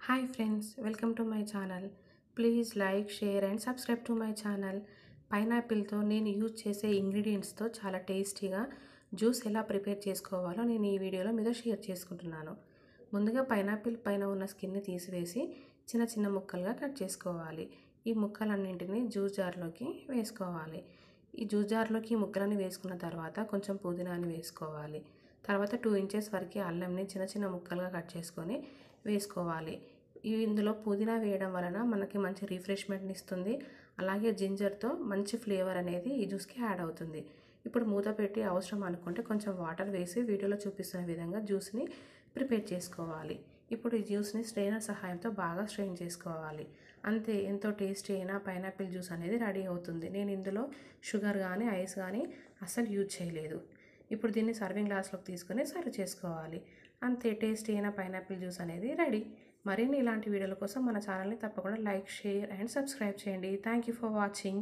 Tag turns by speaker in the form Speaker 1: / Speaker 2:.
Speaker 1: Hi friends, welcome to my channel. Please like, share and subscribe to my channel. పైనాపిల్తో నేను use చేసే ఇంగ్రీడియంట్స్తో చాలా టేస్టీగా జ్యూస్ ఎలా ప్రిపేర్ చేసుకోవాలో నేను ఈ వీడియోలో మీతో షేర్ చేసుకుంటున్నాను. ముందుగా పైనాపిల్ పైన ఉన్న స్కిన్ని తీసివేసి చిన్న చిన్న ముక్కలుగా కట్ చేసుకోవాలి. ఈ ముక్కలన్నింటినీ జ్యూస్ జార్లోకి వేసుకోవాలి. ఈ జ్యూస్ జార్లోకి ఈ ముక్కలని వేసుకున్న తర్వాత కొంచెం పుదీనాని వేసుకోవాలి. తర్వాత 2 ఇంచెస్ వరకు అల్లంని చిన్న చిన్న ముక్కలుగా కట్ చేసుకొని వేసుకోవాలి. ఇందులో పుదీనా వేయడం వలన మనకి మంచి రిఫ్రెష్మెంట్ని ఇస్తుంది. అలాగే జింజర్తో మంచి ఫ్లేవర్ అనేది ఈ జ్యూస్కి యాడ్ అవుతుంది. ఇప్పుడు మూత పెట్టి అవసరం అనుకుంటే కొంచెం వాటర్ వేసి వీడియోలో చూపిస్తున్న విధంగా జ్యూస్ని ప్రిపేర్ చేసుకోవాలి. ఇప్పుడు ఈ జ్యూస్ని స్ట్రెయినర్ సహాయంతో బాగా స్ట్రెయిన్ చేసుకోవాలి. అంతే, ఎంతో టేస్టీ అయిన పైనాపిల్ జ్యూస్ అనేది రెడీ అవుతుంది. నేను ఇందులో షుగర్ కానీ ఐస్ కానీ అస్సలు యూజ్ చేయలేదు. ఇప్పుడు దీన్ని సర్వింగ్ గ్లాస్లోకి తీసుకొని సర్వ్ చేసుకోవాలి. అంతే, టేస్టీ అయిన పైనాపిల్ జ్యూస్ అనేది రెడీ. మరిన్ని ఇలాంటి వీడియోల కోసం మన ఛానల్ని తప్పకుండా లైక్, షేర్ అండ్ సబ్స్క్రైబ్ చేయండి. Thank you for watching.